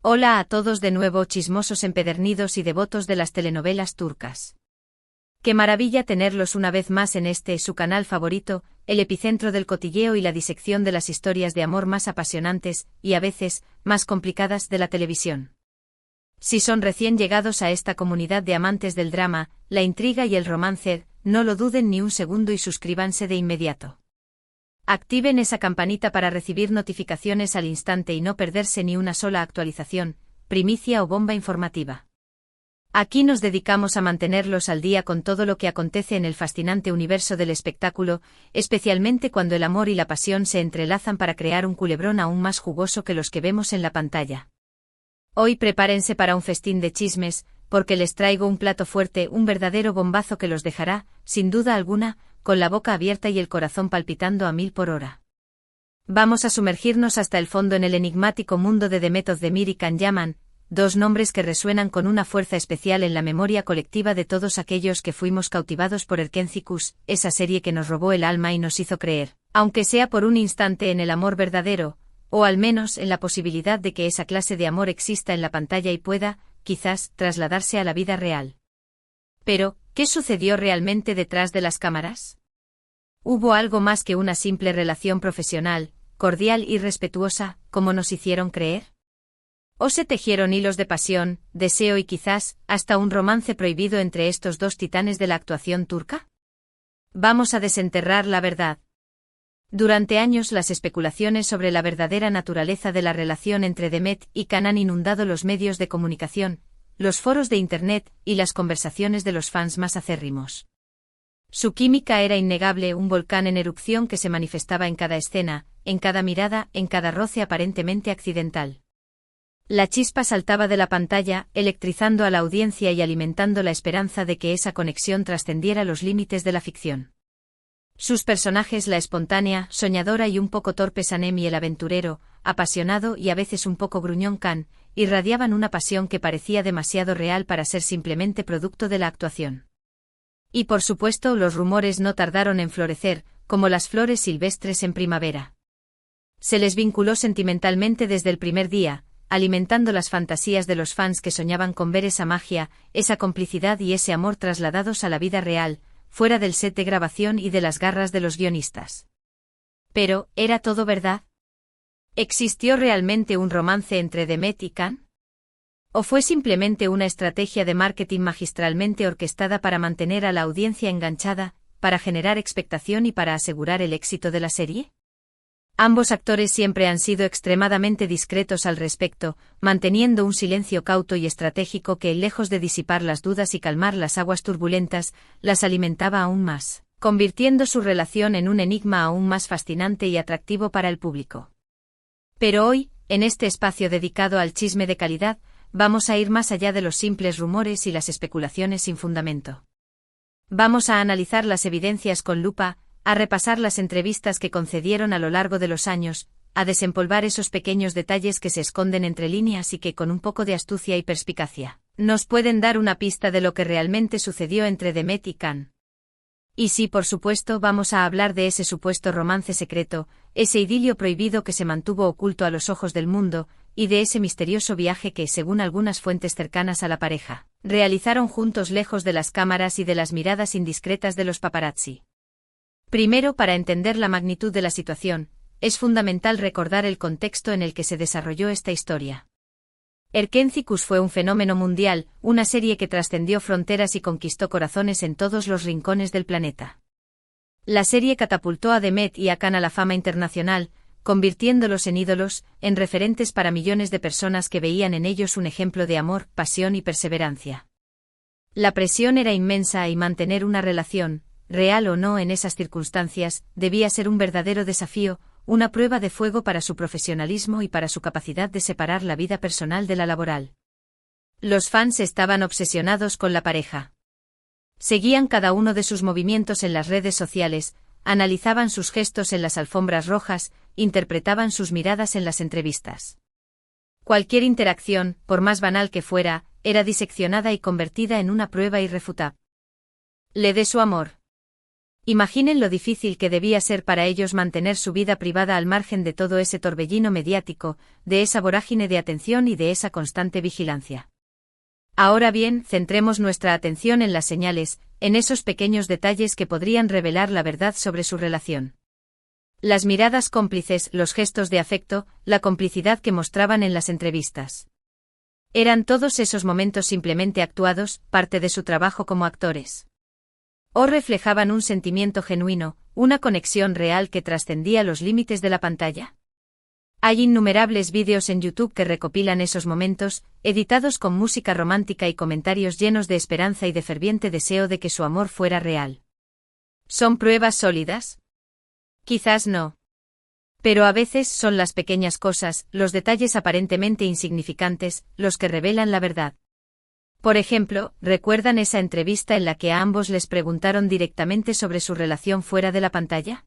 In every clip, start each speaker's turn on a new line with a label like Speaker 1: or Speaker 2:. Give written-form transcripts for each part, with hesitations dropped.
Speaker 1: Hola a todos de nuevo, chismosos empedernidos y devotos de las telenovelas turcas. Qué maravilla tenerlos una vez más en su canal favorito, el epicentro del cotilleo y la disección de las historias de amor más apasionantes, y a veces, más complicadas de la televisión. Si son recién llegados a esta comunidad de amantes del drama, la intriga y el romance, no lo duden ni un segundo y suscríbanse de inmediato. Activen esa campanita para recibir notificaciones al instante y no perderse ni una sola actualización, primicia o bomba informativa. Aquí nos dedicamos a mantenerlos al día con todo lo que acontece en el fascinante universo del espectáculo, especialmente cuando el amor y la pasión se entrelazan para crear un culebrón aún más jugoso que los que vemos en la pantalla. Hoy prepárense para un festín de chismes, porque les traigo un plato fuerte, un verdadero bombazo que los dejará, sin duda alguna, con la boca abierta y el corazón palpitando a 1000 por hora. Vamos a sumergirnos hasta el fondo en el enigmático mundo de Demet Özdemir y Can Yaman, dos nombres que resuenan con una fuerza especial en la memoria colectiva de todos aquellos que fuimos cautivados por Erkenci, esa serie que nos robó el alma y nos hizo creer, aunque sea por un instante, en el amor verdadero, o al menos en la posibilidad de que esa clase de amor exista en la pantalla y pueda, quizás, trasladarse a la vida real. Pero, ¿qué sucedió realmente detrás de las cámaras? ¿Hubo algo más que una simple relación profesional, cordial y respetuosa, como nos hicieron creer? ¿O se tejieron hilos de pasión, deseo y quizás, hasta un romance prohibido entre estos dos titanes de la actuación turca? Vamos a desenterrar la verdad. Durante años las especulaciones sobre la verdadera naturaleza de la relación entre Demet y Can han inundado los medios de comunicación, los foros de Internet y las conversaciones de los fans más acérrimos. Su química era innegable, un volcán en erupción que se manifestaba en cada escena, en cada mirada, en cada roce aparentemente accidental. La chispa saltaba de la pantalla, electrizando a la audiencia y alimentando la esperanza de que esa conexión trascendiera los límites de la ficción. Sus personajes, la espontánea, soñadora y un poco torpe Sanem y el aventurero, apasionado y a veces un poco gruñón Can, irradiaban una pasión que parecía demasiado real para ser simplemente producto de la actuación. Y por supuesto los rumores no tardaron en florecer, como las flores silvestres en primavera. Se les vinculó sentimentalmente desde el primer día, alimentando las fantasías de los fans que soñaban con ver esa magia, esa complicidad y ese amor trasladados a la vida real, fuera del set de grabación y de las garras de los guionistas. Pero, ¿era todo verdad? ¿Existió realmente un romance entre Demet y Can? ¿O fue simplemente una estrategia de marketing magistralmente orquestada para mantener a la audiencia enganchada, para generar expectación y para asegurar el éxito de la serie? Ambos actores siempre han sido extremadamente discretos al respecto, manteniendo un silencio cauto y estratégico que, lejos de disipar las dudas y calmar las aguas turbulentas, las alimentaba aún más, convirtiendo su relación en un enigma aún más fascinante y atractivo para el público. Pero hoy, en este espacio dedicado al chisme de calidad, vamos a ir más allá de los simples rumores y las especulaciones sin fundamento. Vamos a analizar las evidencias con lupa, a repasar las entrevistas que concedieron a lo largo de los años, a desempolvar esos pequeños detalles que se esconden entre líneas y que, con un poco de astucia y perspicacia, nos pueden dar una pista de lo que realmente sucedió entre Demet y Can. Y sí, por supuesto, vamos a hablar de ese supuesto romance secreto, ese idilio prohibido que se mantuvo oculto a los ojos del mundo, y de ese misterioso viaje que, según algunas fuentes cercanas a la pareja, realizaron juntos lejos de las cámaras y de las miradas indiscretas de los paparazzi. Primero, para entender la magnitud de la situación, es fundamental recordar el contexto en el que se desarrolló esta historia. Erkenci fue un fenómeno mundial, una serie que trascendió fronteras y conquistó corazones en todos los rincones del planeta. La serie catapultó a Demet y a Can a la fama internacional, convirtiéndolos en ídolos, en referentes para millones de personas que veían en ellos un ejemplo de amor, pasión y perseverancia. La presión era inmensa y mantener una relación, real o no en esas circunstancias, debía ser un verdadero desafío, una prueba de fuego para su profesionalismo y para su capacidad de separar la vida personal de la laboral. Los fans estaban obsesionados con la pareja. Seguían cada uno de sus movimientos en las redes sociales, analizaban sus gestos en las alfombras rojas, interpretaban sus miradas en las entrevistas. Cualquier interacción, por más banal que fuera, era diseccionada y convertida en una prueba irrefutable de su amor. Imaginen lo difícil que debía ser para ellos mantener su vida privada al margen de todo ese torbellino mediático, de esa vorágine de atención y de esa constante vigilancia. Ahora bien, centremos nuestra atención en las señales, en esos pequeños detalles que podrían revelar la verdad sobre su relación. Las miradas cómplices, los gestos de afecto, la complicidad que mostraban en las entrevistas. Eran todos esos momentos simplemente actuados, parte de su trabajo como actores. O reflejaban un sentimiento genuino, una conexión real que trascendía los límites de la pantalla. Hay innumerables vídeos en YouTube que recopilan esos momentos, editados con música romántica y comentarios llenos de esperanza y de ferviente deseo de que su amor fuera real. ¿Son pruebas sólidas? Quizás no. Pero a veces son las pequeñas cosas, los detalles aparentemente insignificantes, los que revelan la verdad. Por ejemplo, ¿recuerdan esa entrevista en la que a ambos les preguntaron directamente sobre su relación fuera de la pantalla?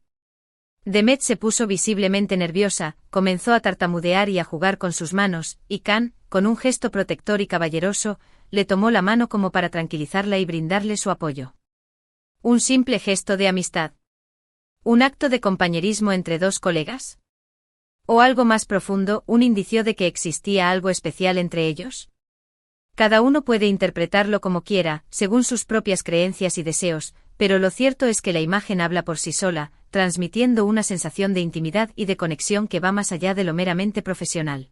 Speaker 1: Demet se puso visiblemente nerviosa, comenzó a tartamudear y a jugar con sus manos, y Khan, con un gesto protector y caballeroso, le tomó la mano como para tranquilizarla y brindarle su apoyo. Un simple gesto de amistad. ¿Un acto de compañerismo entre dos colegas? ¿O algo más profundo, un indicio de que existía algo especial entre ellos? Cada uno puede interpretarlo como quiera, según sus propias creencias y deseos, pero lo cierto es que la imagen habla por sí sola, transmitiendo una sensación de intimidad y de conexión que va más allá de lo meramente profesional.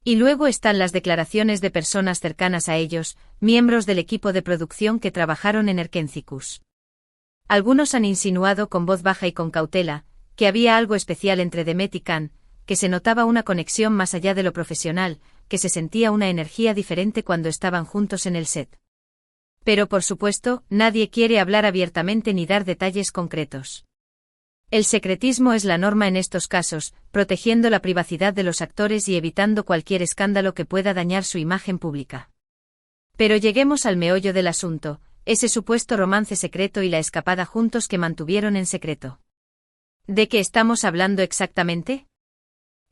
Speaker 1: Y luego están las declaraciones de personas cercanas a ellos, miembros del equipo de producción que trabajaron en Erkencicus. Algunos han insinuado con voz baja y con cautela, que había algo especial entre Demet y Khan, que se notaba una conexión más allá de lo profesional, que se sentía una energía diferente cuando estaban juntos en el set. Pero por supuesto, nadie quiere hablar abiertamente ni dar detalles concretos. El secretismo es la norma en estos casos, protegiendo la privacidad de los actores y evitando cualquier escándalo que pueda dañar su imagen pública. Pero lleguemos al meollo del asunto, ese supuesto romance secreto y la escapada juntos que mantuvieron en secreto. ¿De qué estamos hablando exactamente?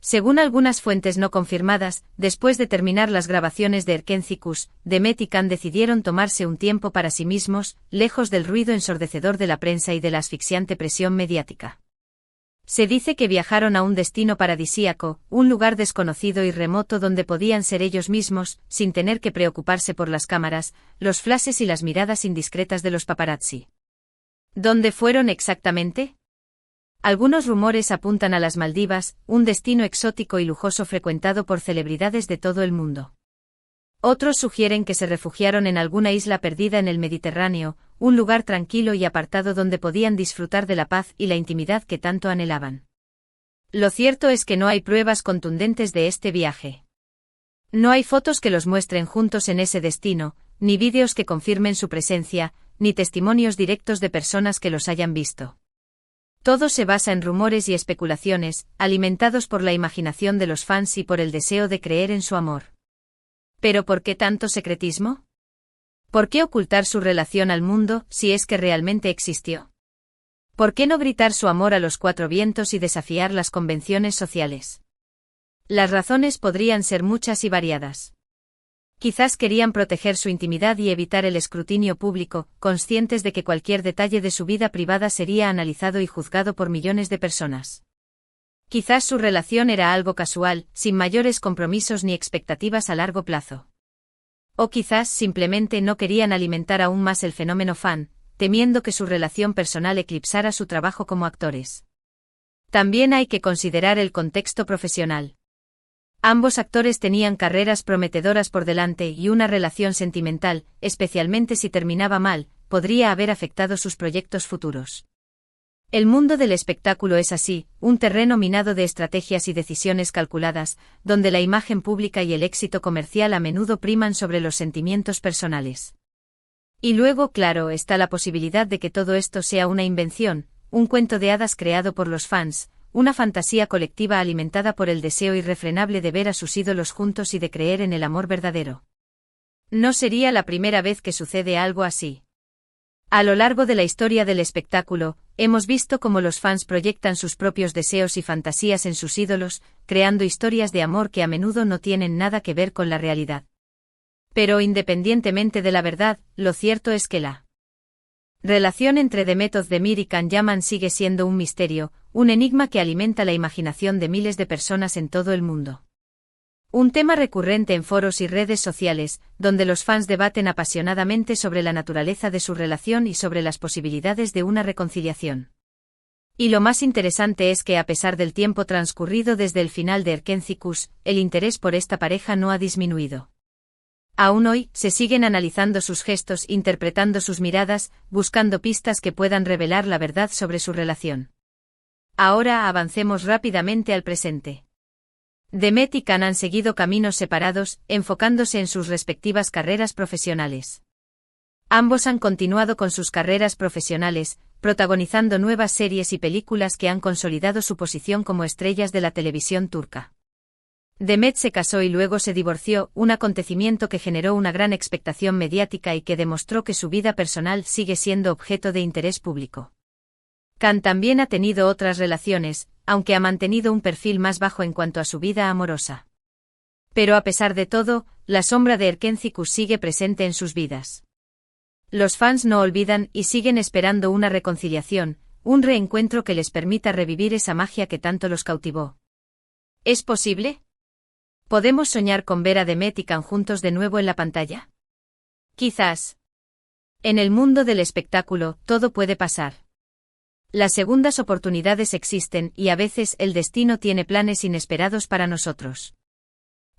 Speaker 1: Según algunas fuentes no confirmadas, después de terminar las grabaciones de Erkencicus, Demet y Khan decidieron tomarse un tiempo para sí mismos, lejos del ruido ensordecedor de la prensa y de la asfixiante presión mediática. Se dice que viajaron a un destino paradisíaco, un lugar desconocido y remoto donde podían ser ellos mismos, sin tener que preocuparse por las cámaras, los flashes y las miradas indiscretas de los paparazzi. ¿Dónde fueron exactamente? Algunos rumores apuntan a las Maldivas, un destino exótico y lujoso frecuentado por celebridades de todo el mundo. Otros sugieren que se refugiaron en alguna isla perdida en el Mediterráneo, un lugar tranquilo y apartado donde podían disfrutar de la paz y la intimidad que tanto anhelaban. Lo cierto es que no hay pruebas contundentes de este viaje. No hay fotos que los muestren juntos en ese destino, ni vídeos que confirmen su presencia, ni testimonios directos de personas que los hayan visto. Todo se basa en rumores y especulaciones, alimentados por la imaginación de los fans y por el deseo de creer en su amor. ¿Pero por qué tanto secretismo? ¿Por qué ocultar su relación al mundo, si es que realmente existió? ¿Por qué no gritar su amor a los cuatro vientos y desafiar las convenciones sociales? Las razones podrían ser muchas y variadas. Quizás querían proteger su intimidad y evitar el escrutinio público, conscientes de que cualquier detalle de su vida privada sería analizado y juzgado por millones de personas. Quizás su relación era algo casual, sin mayores compromisos ni expectativas a largo plazo. O quizás simplemente no querían alimentar aún más el fenómeno fan, temiendo que su relación personal eclipsara su trabajo como actores. También hay que considerar el contexto profesional. Ambos actores tenían carreras prometedoras por delante y una relación sentimental, especialmente si terminaba mal, podría haber afectado sus proyectos futuros. El mundo del espectáculo es así, un terreno minado de estrategias y decisiones calculadas, donde la imagen pública y el éxito comercial a menudo priman sobre los sentimientos personales. Y luego, claro, está la posibilidad de que todo esto sea una invención, un cuento de hadas creado por los fans, una fantasía colectiva alimentada por el deseo irrefrenable de ver a sus ídolos juntos y de creer en el amor verdadero. No sería la primera vez que sucede algo así. A lo largo de la historia del espectáculo, hemos visto cómo los fans proyectan sus propios deseos y fantasías en sus ídolos, creando historias de amor que a menudo no tienen nada que ver con la realidad. Pero independientemente de la verdad, lo cierto es que la Relación entre Demet Özdemir y Can Yaman sigue siendo un misterio, un enigma que alimenta la imaginación de miles de personas en todo el mundo. Un tema recurrente en foros y redes sociales, donde los fans debaten apasionadamente sobre la naturaleza de su relación y sobre las posibilidades de una reconciliación. Y lo más interesante es que a pesar del tiempo transcurrido desde el final de Erkenci, el interés por esta pareja no ha disminuido. Aún hoy, se siguen analizando sus gestos, interpretando sus miradas, buscando pistas que puedan revelar la verdad sobre su relación. Ahora avancemos rápidamente al presente. Demet y Can han seguido caminos separados, enfocándose en sus respectivas carreras profesionales. Ambos han continuado con sus carreras profesionales, protagonizando nuevas series y películas que han consolidado su posición como estrellas de la televisión turca. Demet se casó y luego se divorció, un acontecimiento que generó una gran expectación mediática y que demostró que su vida personal sigue siendo objeto de interés público. Can también ha tenido otras relaciones, aunque ha mantenido un perfil más bajo en cuanto a su vida amorosa. Pero a pesar de todo, la sombra de Erkenci sigue presente en sus vidas. Los fans no olvidan y siguen esperando una reconciliación, un reencuentro que les permita revivir esa magia que tanto los cautivó. ¿Es posible? ¿Podemos soñar con ver a Demet y Can juntos de nuevo en la pantalla? Quizás. En el mundo del espectáculo, todo puede pasar. Las segundas oportunidades existen y a veces el destino tiene planes inesperados para nosotros.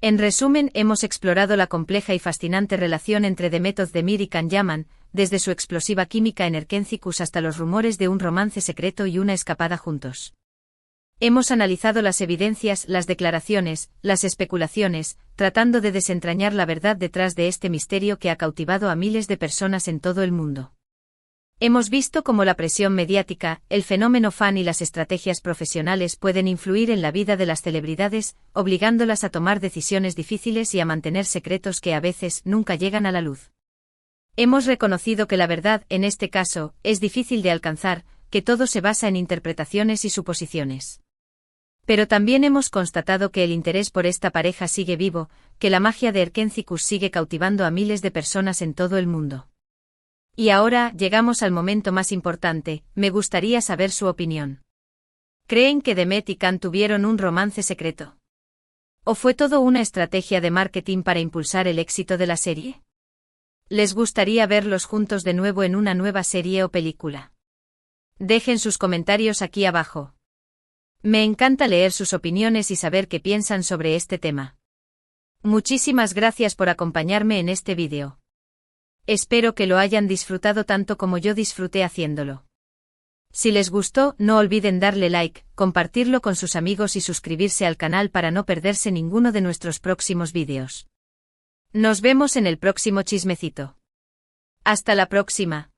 Speaker 1: En resumen, hemos explorado la compleja y fascinante relación entre Demet Özdemir y Can Yaman, desde su explosiva química en Erkenci hasta los rumores de un romance secreto y una escapada juntos. Hemos analizado las evidencias, las declaraciones, las especulaciones, tratando de desentrañar la verdad detrás de este misterio que ha cautivado a miles de personas en todo el mundo. Hemos visto cómo la presión mediática, el fenómeno fan y las estrategias profesionales pueden influir en la vida de las celebridades, obligándolas a tomar decisiones difíciles y a mantener secretos que a veces nunca llegan a la luz. Hemos reconocido que la verdad, en este caso, es difícil de alcanzar, que todo se basa en interpretaciones y suposiciones. Pero también hemos constatado que el interés por esta pareja sigue vivo, que la magia de Erkenci sigue cautivando a miles de personas en todo el mundo. Y ahora, llegamos al momento más importante, me gustaría saber su opinión. ¿Creen que Demet y Can tuvieron un romance secreto? ¿O fue todo una estrategia de marketing para impulsar el éxito de la serie? ¿Les gustaría verlos juntos de nuevo en una nueva serie o película? Dejen sus comentarios aquí abajo. Me encanta leer sus opiniones y saber qué piensan sobre este tema. Muchísimas gracias por acompañarme en este vídeo. Espero que lo hayan disfrutado tanto como yo disfruté haciéndolo. Si les gustó, no olviden darle like, compartirlo con sus amigos y suscribirse al canal para no perderse ninguno de nuestros próximos vídeos. Nos vemos en el próximo chismecito. Hasta la próxima.